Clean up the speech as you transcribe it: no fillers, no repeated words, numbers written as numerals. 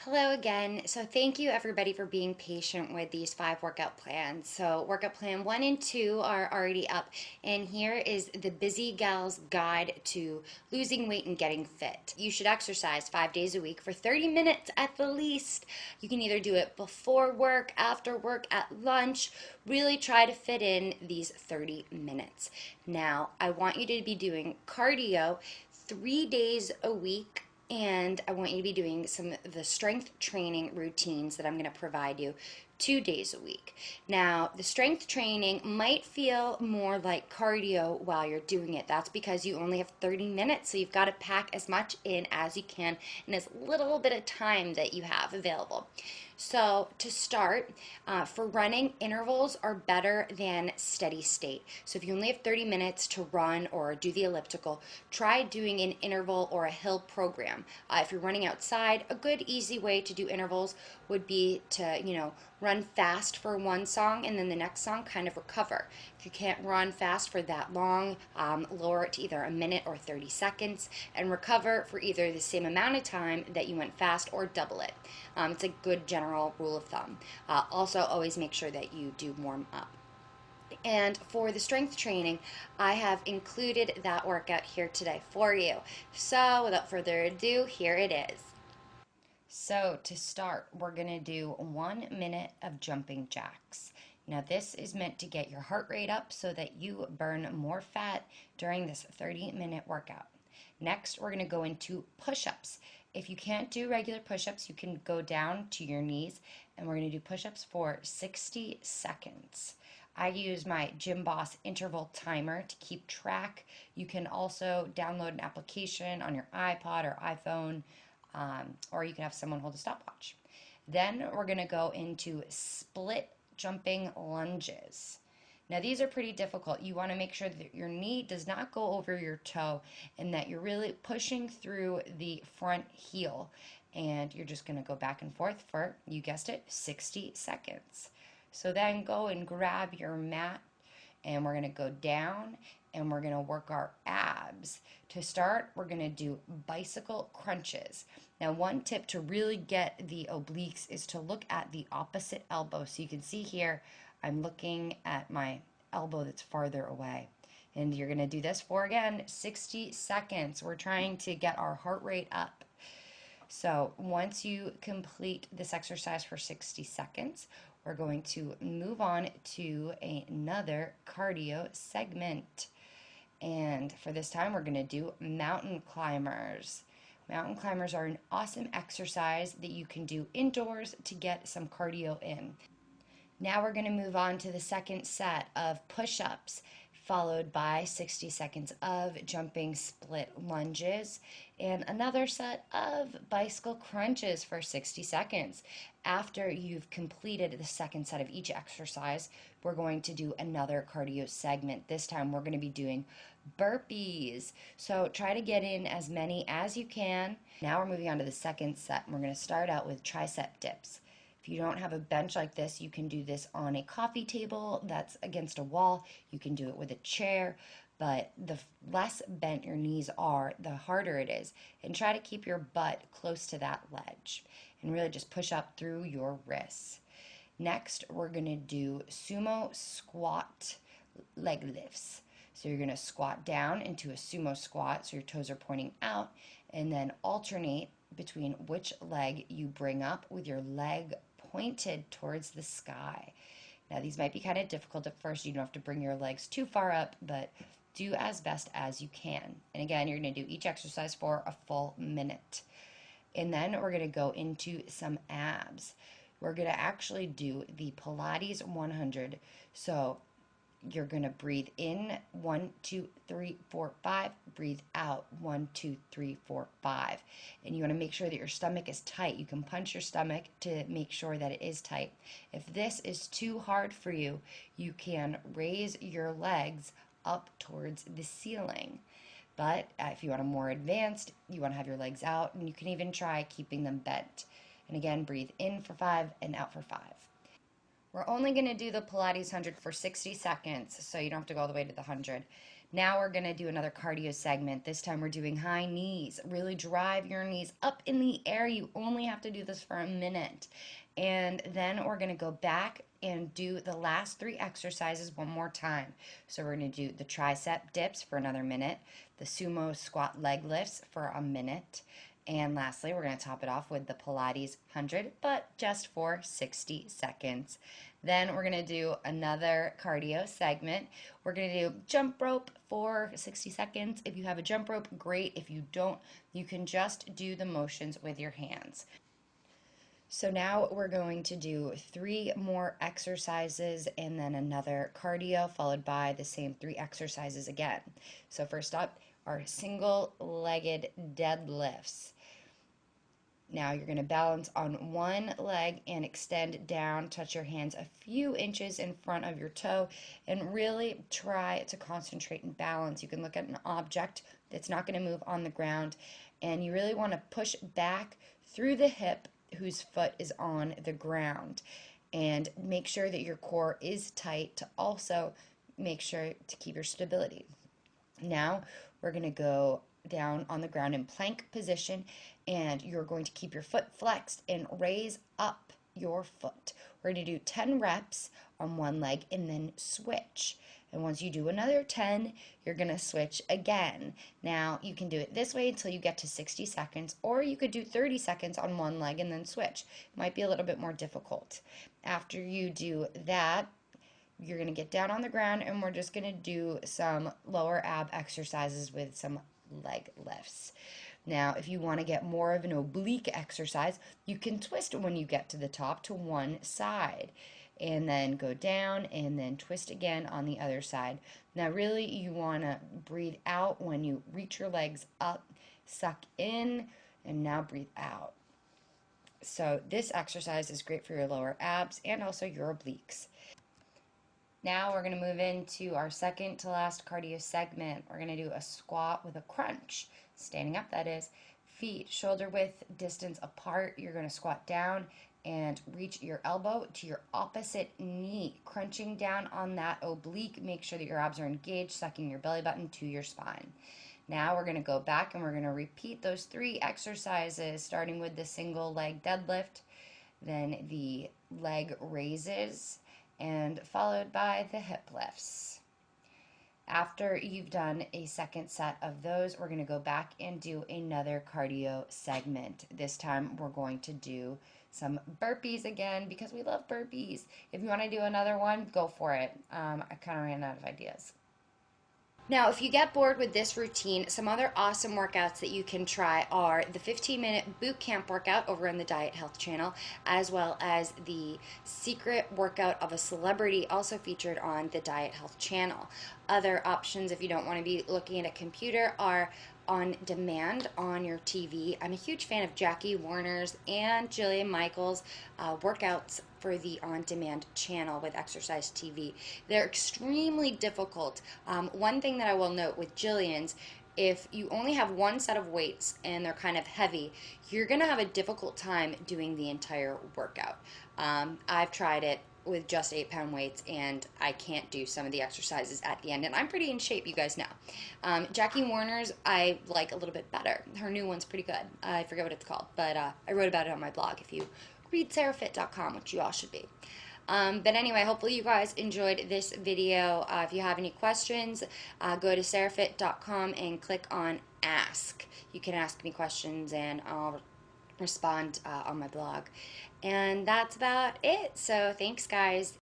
Hello again. So, thank you everybody for being patient with these 5 workout plans. So, workout plan 1 and 2 are already up, and here is the Busy Gal's Guide to Losing Weight and Getting Fit. You should exercise 5 days a week for 30 minutes at the least. You can either do it before work, after work, at lunch. Really try to fit in these 30 minutes. Now, I want you to be doing cardio 3 days a week, and I want you to be doing some of the strength training routines that I'm going to provide you 2 days a week. Now, the strength training might feel more like cardio while you're doing it. That's because you only have 30 minutes, so you've got to pack as much in as you can in as little bit of time that you have available. So, to start, for running, intervals are better than steady state. So, if you only have 30 minutes to run or do the elliptical, try doing an interval or a hill program. If you're running outside, a good, easy way to do intervals would be to, run fast for one song and then the next song kind of recover. If you can't run fast for that long, lower it to either a minute or 30 seconds and recover for either the same amount of time that you went fast or double it. It's a good general rule of thumb. Also, always make sure that you do warm up. And for the strength training, I have included that workout here today for you. So, without further ado, here it is. So, to start, we're going to do 1 minute of jumping jacks. Now, this is meant to get your heart rate up so that you burn more fat during this 30-minute workout. Next, we're going to go into push ups. If you can't do regular push ups, you can go down to your knees, and we're going to do push ups for 60 seconds. I use my Gym Boss interval timer to keep track. You can also download an application on your iPod or iPhone, or you can have someone hold a stopwatch. Then we're going to go into split jumping lunges. Now, these are pretty difficult. You want to make sure that your knee does not go over your toe and that you're really pushing through the front heel. And you're just going to go back and forth for, you guessed it, 60 seconds. So then go and grab your mat, and we're going to go down and we're going to work our abs. To start, we're going to do bicycle crunches. Now, one tip to really get the obliques is to look at the opposite elbow. So you can see here, I'm looking at my elbow that's farther away. And you're going to do this for, again, 60 seconds. We're trying to get our heart rate up. So once you complete this exercise for 60 seconds, we're going to move on to another cardio segment. And for this time, we're going to do mountain climbers. Mountain climbers are an awesome exercise that you can do indoors to get some cardio in. Now we're going to move on to the second set of push-ups, followed by 60 seconds of jumping split lunges and another set of bicycle crunches for 60 seconds. After you've completed the second set of each exercise, we're going to do another cardio segment. This time we're going to be doing burpees. So try to get in as many as you can. Now we're moving on to the second set, and we're going to start out with tricep dips. If you don't have a bench like this, you can do this on a coffee table that's against a wall. You can do it with a chair, but the less bent your knees are, the harder it is. And try to keep your butt close to that ledge and really just push up through your wrists. Next, we're going to do sumo squat leg lifts. So you're going to squat down into a sumo squat, so your toes are pointing out, and then alternate between which leg you bring up with your leg pointed towards the sky. Now, these might be kind of difficult at first. You don't have to bring your legs too far up, but do as best as you can. And again, you're going to do each exercise for a full minute. And then we're going to go into some abs. We're going to actually do the Pilates 100. So you're going to breathe in 1, 2, 3, 4, 5. Breathe out 1, 2, 3, 4, 5. And you want to make sure that your stomach is tight. You can punch your stomach to make sure that it is tight. If this is too hard for you, you can raise your legs up towards the ceiling. But if you want a more advanced, you want to have your legs out, and you can even try keeping them bent. And again, breathe in for 5 and out for 5. We're only going to do the Pilates 100 for 60 seconds, so you don't have to go all the way to the 100. Now we're going to do another cardio segment. This time we're doing high knees. Really drive your knees up in the air. You only have to do this for a minute. And then we're going to go back and do the last 3 exercises one more time. So we're going to do the tricep dips for another minute, the sumo squat leg lifts for a minute, and lastly, we're going to top it off with the Pilates 100, but just for 60 seconds. Then we're going to do another cardio segment. We're going to do jump rope for 60 seconds. If you have a jump rope, great. If you don't, you can just do the motions with your hands. So now we're going to do 3 more exercises and then another cardio followed by the same 3 exercises again. So first up are single-legged deadlifts. Now you're going to balance on one leg and extend down, touch your hands a few inches in front of your toe, and really try to concentrate and balance. You can look at an object that's not going to move on the ground, and you really want to push back through the hip whose foot is on the ground, and make sure that your core is tight to also make sure to keep your stability. Now we're going to go down on the ground in plank position, and you're going to keep your foot flexed and raise up your foot. We're going to do 10 reps on one leg and then switch. And once you do another 10, you're going to switch again. Now, you can do it this way until you get to 60 seconds, or you could do 30 seconds on one leg and then switch. It might be a little bit more difficult. After you do that, you're going to get down on the ground, and we're just going to do some lower ab exercises with some leg lifts. Now, if you want to get more of an oblique exercise, you can twist when you get to the top to one side and then go down and then twist again on the other side. Now, really, you want to breathe out when you reach your legs up, suck in, and now breathe out. So this exercise is great for your lower abs and also your obliques. Now we're going to move into our second to last cardio segment. We're going to do a squat with a crunch. Standing up, that is. Feet shoulder width distance apart. You're going to squat down and reach your elbow to your opposite knee, crunching down on that oblique. Make sure that your abs are engaged, sucking your belly button to your spine. Now we're going to go back and we're going to repeat those 3 exercises, starting with the single leg deadlift, then the leg raises, and followed by the hip lifts. After you've done a second set of those, we're going to go back and do another cardio segment. This time we're going to do some burpees again because we love burpees. If you want to do another one, go for it. I kind of ran out of ideas. Now, if you get bored with this routine, some other awesome workouts that you can try are the 15-minute boot camp workout over on the Diet Health channel, as well as the secret workout of a celebrity also featured on the Diet Health channel. Other options, if you don't want to be looking at a computer, are on demand on your TV. I'm a huge fan of Jackie Warner's and Jillian Michaels' workouts for the on-demand channel with Exercise TV. They're extremely difficult. One thing that I will note with Jillian's, if you only have one set of weights and they're kind of heavy, you're going to have a difficult time doing the entire workout. I've tried it with just 8-pound weights, and I can't do some of the exercises at the end, and I'm pretty in shape, you guys know. Jackie Warner's I like a little bit better. Her new one's pretty good. I forget what it's called, but I wrote about it on my blog if you read sarahfit.com, which you all should be. But anyway, hopefully you guys enjoyed this video. If you have any questions, go to sarahfit.com and click on Ask. You can ask me questions and I'll respond on my blog. And that's about it. So thanks, guys.